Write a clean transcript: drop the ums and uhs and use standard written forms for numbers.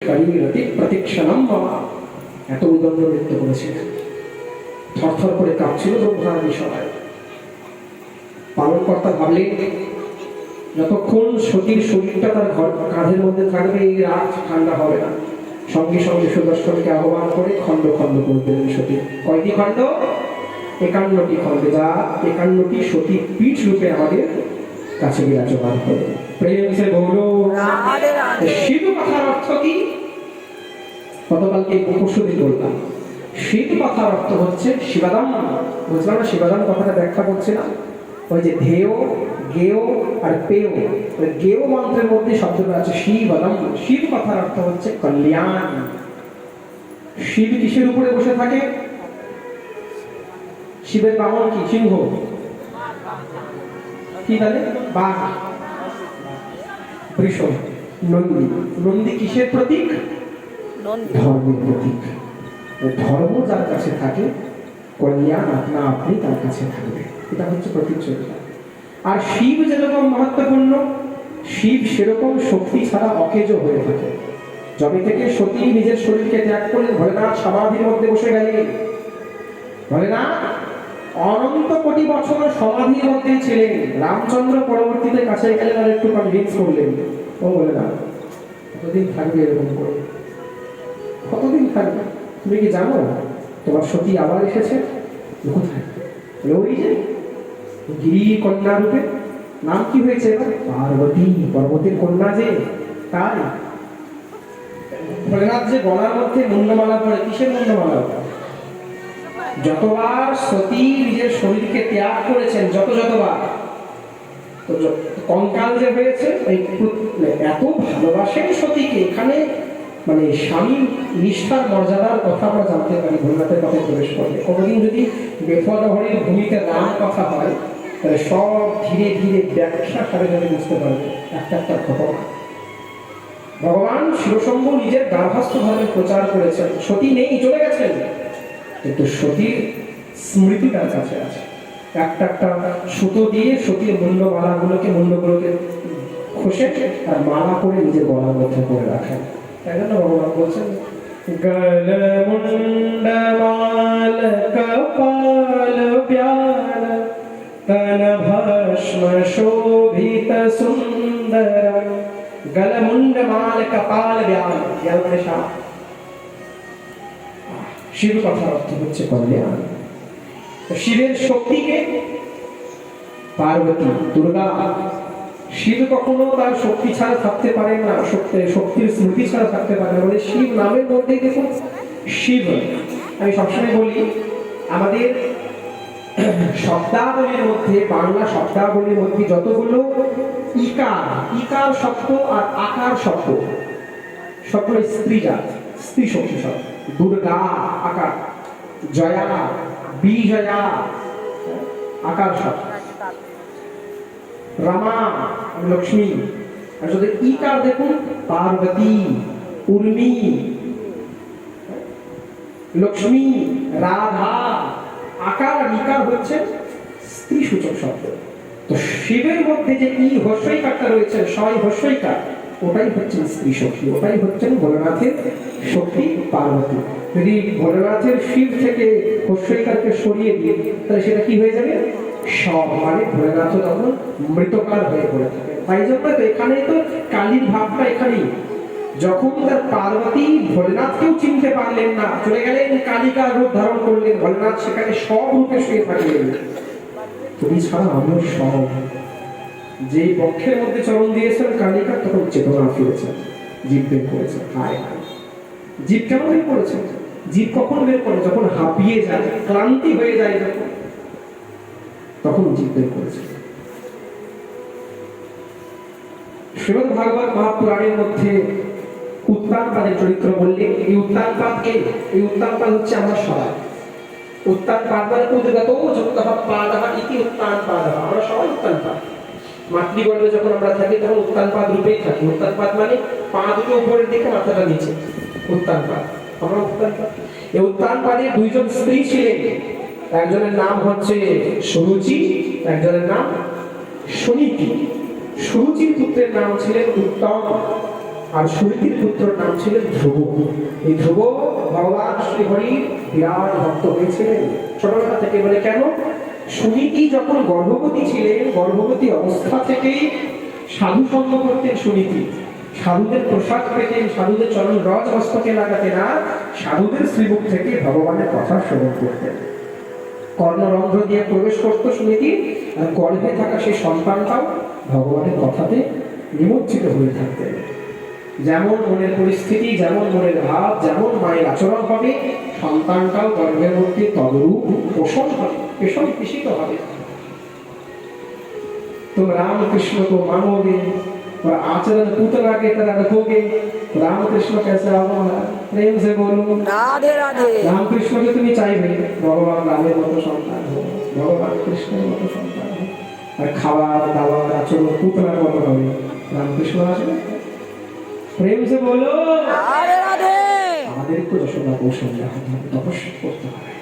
কারীরতি প্রতীক্ষণম মম, এত উদণ্ড নৃত্য করেছিলেন। থরথর করে কাঁপছিল ব্রহ্মাদি সবাই। পালনকর্তা ভাবলেন যতক্ষণ সতীর শরীরটা তার কাঁধের মধ্যে থাকবে এই রাত ঠান্ডা হবে না। সঙ্গে সঙ্গে সুদর্শনকে আহ্বান করে খণ্ড খণ্ড করে দিলেন সতী। কয়টি খণ্ড? 51টি খণ্ডে, যা 51টি সতী পীঠ রূপে আমাদের কাছে বিরাজমান হলো। প্রেম সে বলল শিব কথার অর্থ কি? গতকালকে পরশুদিন বললাম, শিব কথার অর্থ হচ্ছে শিবাদাম। বুঝলাম না? শিবাদাম কথাটা ব্যাখ্যা করছে না, ওই যে ধেয়, গেয় আর পেয়, গেয় মন্ত্রের মধ্যে শব্দটা আছে শিবাদাম। শিব কথার অর্থ হচ্ছে কল্যাণ। শিব কিসের উপরে বসে থাকে? শিবের বাহন কি? সিংহ। কি তাহলে? বাঘ, বৃষ, নন্দী। নন্দী কিসের প্রতীক? ধর্মের প্রতীক। ধর্ম যার কাছে থাকে, কল্যাণ আপনা আপনি তার কাছে থাকবে। এটা হচ্ছে প্রতিচ্ছবিটা। আর শিব যেরকম মহত্বপূর্ণ, শিব সেরকম শক্তি ছাড়া অকেজ হয়ে থাকে। যবে থেকে সতী নিজের শরীরকে ত্যাগ করলেন, ভোলেনাথ সমাধির মধ্যে বসে গেলেন। ভোলেনাথ অনন্ত কোটি বছর সমাধির মধ্যে ছিলেন। রামচন্দ্র পরবর্তীতে কাছে গেলেন আর একটু কনভিন্স করলেন, ও ভোলেনাথ কতদিন থাকবে এরকম করে? কতদিন থাকবে? তুমি কি জানো তোমার সতী আবার এসেছে? কোথায়? ওই যে গিরি কন্যা রূপে। নাম কি হয়েছে এবার? পার্বতী, পর্বতের কন্যা যে। তাই ভোলেনাথ যে গলার মধ্যে মুন্ডমালা পরে, কিসের মুন্ডমালা? যতবার সতী নিজের শরীরকে ত্যাগ করেছেন, যতবার, তো কঙ্কাল যে হয়েছে, এত ভালোবাসেন সতীকে। এখানে মানে স্বামী নিষ্ঠার মর্যাদার কথা আমরা জানতে পারি ভোলেনাথের কথায় প্রবেশ করলে। কোনোদিন যদি বেফলহরীর ভূমিতে রাম কথা হয়, তাহলে সব ধীরে ধীরে ব্যাখ্যা করে যাবে, বুঝতে পারবে একটা একটা ঘটনা। ভগবান শিবশম্ভু নিজের গার্হস্থ্য ধর্মের প্রচার করেছেন। সতী নেই, চলে গেছেন, কিন্তু সতীর স্মৃতি তার কাছে আছে। একটা একটা সুতো দিয়ে সতীর মুন্ডগুলোকে খসে আর মালা করে নিজের গলার মধ্যে করে রাখেন। তাই জন্য ভগবান বলছেন গল মুন্ডমাল কপাল প্যাল তন ভস্ম শোভিত সুন্দর। গল মুন্ডমাল কপাল ব্যাল, ব্যাল মানে সাপ। শিব কথার অর্থ হচ্ছে কল্যাণ। শিবের শক্তিকে পার্বতী, দুর্গা। শিব কখনো তার শক্তি ছাড়া থাকতে পারে না, শক্তির স্মৃতি ছাড়া থাকতে পারে না। মানে শিব নামের মধ্যেই দেখুন শিব। আমি সবসময় বলি আমাদের শব্দাবলীর মধ্যে, বাংলা শব্দাবলীর মধ্যে যতগুলো ইকার শব্দ আর আকার শব্দ, সবগুলো স্ত্রী জাত, স্ত্রী শক্তি শব্দ। দুর্গা আকার, জয়া বিজয়া আকার শব্দ, রমা লক্ষ্মী। আর যদি ইকার দেখুন পার্বতী, উর্মি, লক্ষ্মী, রাধা। আকার আর ইকার হচ্ছে স্ত্রী সূচক শব্দ। তো শিবের মধ্যে যে ই হস্যইকারটা রয়েছে, সয় হস্যইকার, ওটাই হচ্ছে স্ত্রী শক্তি, ওটাই হচ্ছেন ভোলেনাথের শক্তি পার্বতী। যদি ভোলেনাথের শিব থেকে হস্যইকারকে সরিয়ে দিয়ে, তাহলে সেটা কি হয়ে যাবে? সব, মানে ভোলেনাথ তখন মৃতকাল হয়ে পড়ে থাকে। তাই জন্য তো এখানে তো কালীর ভাবটা এখানেই। যখন তার পার্বতী ভোলেনাথকেও চিনতে পারলেন না, চলে গেলেন কালিকার রূপ ধারণ করলেন, ভোলেনাথ সেখানে সব রূপে শুয়ে থাকলেন। তুমি ছাড়া আমিও সব। যেই পক্ষের মধ্যে চরণ দিয়েছেন কালিকা, তখন চেতনা ফিরেছে, জীব বের করেছে। হায় হায়, জীব কেন বের করেছে? জীব কখন বের করে? যখন হাঁপিয়ে যায়, ক্লান্তি হয়ে যায়, তখন জীব বের করেছে। শ্রীমদ্ ভাগবত মহাপুরাণের মধ্যে উত্তানপাদের চরিত্র বললে, এই উত্তানপাদ কে? এই উত্তানপাদ হচ্ছে আমরা সবাই। উত্তানপাদ মানে উদ্গত যুক্তঃ পাদঃ ইতি উত্তানপাদঃ। আমরা সবাই উত্তানপাদ। মাতৃগর্ভে যখন আমরা থাকি তখন উত্তানপাদ রূপেই থাকি। উত্তানপাদ মানে পা দুটো উপরের দিকে, মাথাটা নিচে, উত্তানপাদ। আমরা উত্তানপাদ। এই উত্তানপাদের দুইজন স্ত্রী ছিলেন। একজনের নাম হচ্ছে সুরুচি, একজনের নাম সুনীতি। সুরুচির পুত্রের নাম ছিলেন উত্তম, আর সুনীতির পুত্রের নাম ছিলেন ধ্রুব। এই ধ্রুব ভগবান শ্রীহরির বিরাট ভক্ত হয়েছিলেন ছোটবেলা থেকে। বলে কেন? সুনীতি যখন গর্ভবতী ছিলেন, গর্ভবতী অবস্থা থেকেই সাধু সঙ্গ করতেন সুনীতি। সাধুদের প্রসাদ পেতেন, সাধুদের চরণ রজ মস্তকে লাগাতেন, আর সাধুদের শ্রীমুখ থেকে ভগবানের কথা শ্রবণ করতেন। কর্ণরন্ধ্র দিয়ে প্রবেশ করতো সুনীতি, আর গর্ভে থাকা সেই সন্তানটাও ভগবানের কথাতে নিমজ্জিত হয়ে থাকতেন। যেমন মনের পরিস্থিতি, যেমন মনের ভাব, যেমন মায়ের আচরণ হবে, সন্তানটাও গর্ভের মধ্যে তদরূপ পোষণ হবে, পেষিত হবে। तुम राम कृष्ण को मानोगे और आचरण पूतना के तरह रखोगे। राम कृष्ण कैसे आओ? प्रेम से बोलो राधे राधे। राम कृष्ण के तुम्हें चाहिए भगवान रामेर मतो सन्तान हो, भगवान कृष्णের মতো সন্তান हो। আর খাবার দাবার আচরণ পুতনার মতো হবে। রামকৃষ্ণ আসবে, প্রেম সে বলো राधे राधे। আমাদেরকে যশোদা কৌশল্যা তপস্যা করতে হবে।